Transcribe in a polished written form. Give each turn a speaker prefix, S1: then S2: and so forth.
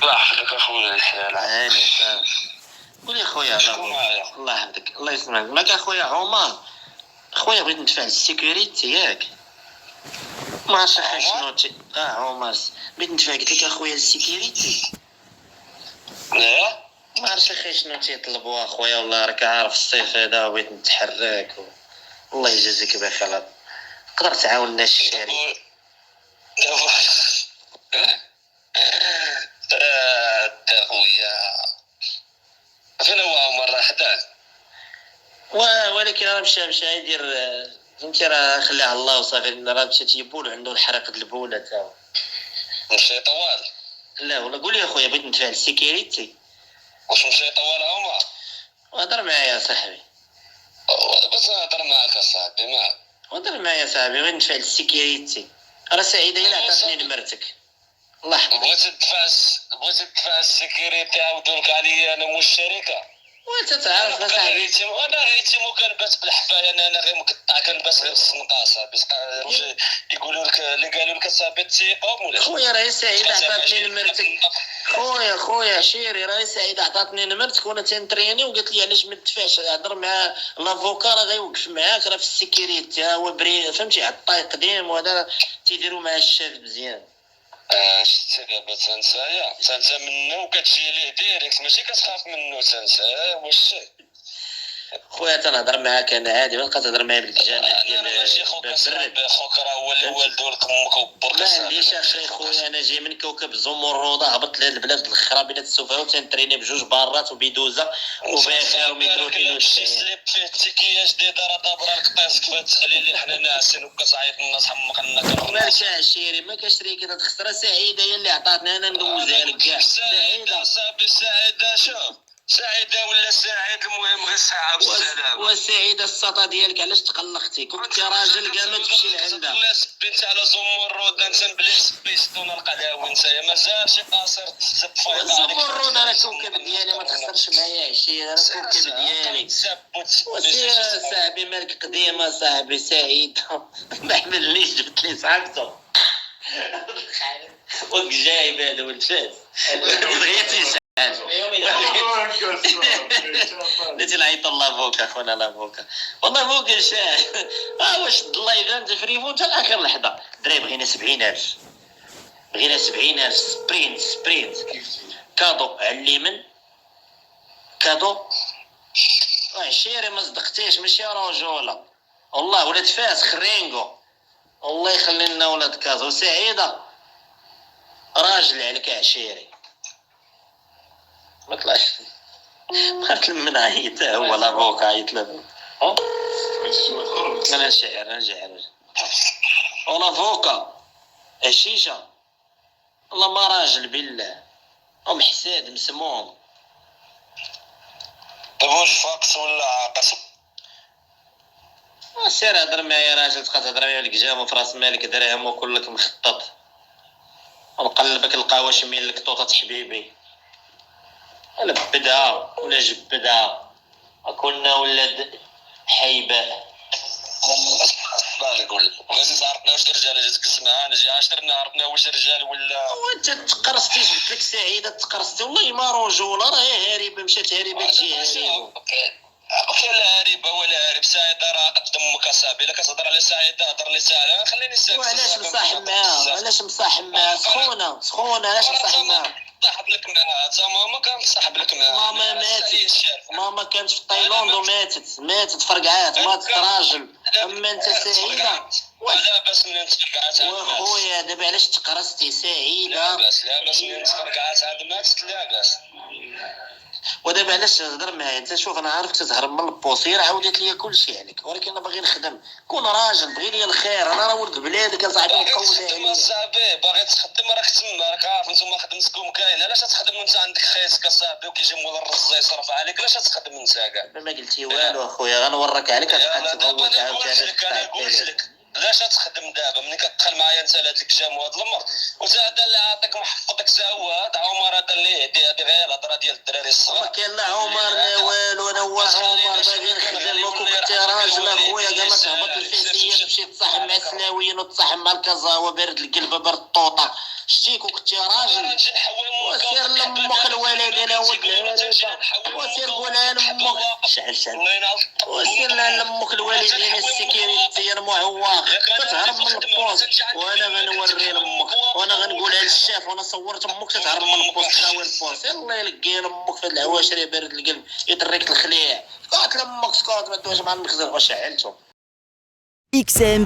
S1: الله يحفظك اخويا الحلال.
S2: هاني فاهم. قول يا خويا الله يحفظك الله يسلمك. معك اخويا عمر. خويا بغيت نتفاعل السيكوريتي ياك ما عرفتش شنو عمر بغيت نتفاعل. قلت لك اخويا السيكوريتي
S1: لا
S2: ما عرفتش شنو تيطلبوا اخويا. والله راك عارف الصيف هذا بغيت نتحرك الله يجازيك بخير. تقدر تعاوننا الشاري
S1: خويا فين هو عمر حداك
S2: ولكن راه مشى يدير فهمتي راه خلاه الله وصافي. راه مشى تيبول عنده الحرق د البوله تاعو
S1: مشي طوال.
S2: لا والله قول لي اخويا بغيت نتفاعل السيكوريتي.
S1: واش مشي طوال عمر؟
S2: هضر معايا صاحبي.
S1: بس هضر معاك اصاحبي معاك.
S2: هضر معايا صاحبي بغيت نتفاعل السيكوريتي. راه سعيده الا عطاتني نمرتك الله يحفظك.
S1: بغيت تدفع السيكوريتي عاودولك عليا انا والشركه.
S2: وانت تعرف اصاحبي
S1: انا غير كنلبس بالحفايه انا غير مقطع كنلبس غير السنقاصه باش يقولوا لك اللي قالوا لك صاحبي الثقه ولا
S2: خويا راه سعيده عطاتني نمرتك. خويا شيري راه سعيده عطاتني نمرتك وانا تنتريني وقالت لي علاش ما تدفعش. هضر مع لافوكا راه غيوقف معاك راه في السيكوريتي هو بري فهمتي عطاي قديم وهذا تيديروا مع الشاف مزيان.
S1: شتي دابا تنسى منه وكتجي ليه ديريكت ماشي كتخاف منه تنسى واش
S2: خويا تنهضر معاك انا عادي ما تبقى تهضر معايا بالجامع ديال
S1: ماشي خوك راه هو اللي والدو لك امك وبرك.
S2: ما عنديش اخي خويا انا جاي من كوكب زمرد هبط لهاد البلاد الخرابيله السفهاء وتنتريني بجوج بارات وبيدوزه وباخر ومترو كيلو
S1: سليب فيه تيكيه جديده راه دابره لك طيس كفات اللي حنا ناعسين وكتصعيط الناس حمقنا
S2: مالك عشيري ما كاشري كذا تخسر. سعيده هي اللي عطاتني انا ندوزها لك كاع.
S1: سعيده صافي سعيده شوف سعيده ولا سعيد المهم غير الساعه والسلام.
S2: وسعيده السطا ديالك علاش تقلقتي كنت راجل كاع ما تمشي لعندها.
S1: لا سبيت على زمرد انت بليس بيستون القلاوي انت مازال شي قاصر تسب فايض عليك.
S2: زمرد انا كوكب ديالي ما تخسرش معايا عشيه انا كوكب ديالي. وسير صاحبي مالك قديمه صاحبي سعيد ما حملنيش جبت لي صاحبته وك جايب هذا والفاس بغيتي نتي نعيط لافوكا خونا لافوكا والله فوق شاه واش اللايف انت فريمون حتى لاخر لحظه دري بغينا 70,000 بغينا 70,000 سبرينت كادو علمن كادو عشيري ما صدقتيش ماشي رجوله والله ولاد فاس خرينغو الله يخلي لنا ولاد كازو سعيده راجل عليك عشيري ما طلعش ما تلمن عيط هو لافوك عيط له انا شاعر ولافوكا الشيشه والله ما راجل بالله ام حساد مسموم.
S1: واش فاقس ولا عاقص؟
S2: سير هضر معايا راجل تبقى تهضر معايا الكجام في راس مالك درهم وكلك مخطط ونقلبك القواش مين لك طوطة حبيبي ولا بدها ولا جبدها كنا ولاد حيباء.
S1: بالك ولا بغيتي تعرفنا واش الرجال جاتك السمعه نجي عاشرنا عرفنا واش رجال ولا
S2: وانت تقرصتي جبت لك سعيده تقرصتي والله ما رجوله راه هاربه مشات هاربه تجي هاربه
S1: لا هاربه ولا هارب سعيده راه قد امك اصاحبي الا كتهضر على سعيده هضر لي ساعه خليني ساكت.
S2: وعلاش مصاحب معاها سخونه علاش مصاحب معاها
S1: صاحب لك معاها تا ماما كانت صاحب لك معاها
S2: ماما كانت في تايلاند وماتت فرقعات ماتت راجل. اما انت سعيده
S1: لا بس من انت فرقعات
S2: وخويا دابا علاش تقرصتي سعيده
S1: لا بس من انت فرقعات عاد ماتت لا بس
S2: ودابا علاش تهضر معايا انت شوف انا عارفك تهرب من البوصير عاودت لي كل شيء عليك ولكن انا باغي نخدم كون راجل بغي لي الخير انا راه ولد بلادك اصاحبي نقول عليك
S1: اصاحبي باغي تخدم راك تما راك عارف نتوما خدمتكم كاين علاش تخدم وانت عندك خيسك اصاحبي وكيجي مول الرز يصرف عليك علاش تخدم انت كاع
S2: ما قلتي والو اخويا غنورك عليك
S1: انا قلت لك علاش تخدم دابا ملي كتدخل معايا انت لهاد الكجام وهاد الامر وزاد اللي عاطيك محفظك تا هو هذا عمر هذا اللي هادي غير الهضره ديال الدراري
S2: ما
S1: الصغار.
S2: كاين لا عمر لا والو، انا هو عمر باغي نخدم وكون كنت راجل اخويا كاع ما تهبط الفيسيه تمشي تصاحب مع السلاويين وتصاحب مع الكازاوا بارد القلب بارد الطوطه شتيك وكنت راجل. وسير لامك الوالد انا ولد الهربه وسير قولها لامك شعل وسير لامك الوالدين السكيورتي المعوق تتهرب من البوست وانا غنوري لامك وانا غنقولها للشاف وانا صورت امك تتهرب من البوست خاوي البوست. يلا يلقي لامك في هاد العواشر بارد القلب يطريك الخليع. سكوت لامك سكوت ما دوش مع المخزن وشعلتو.
S3: XM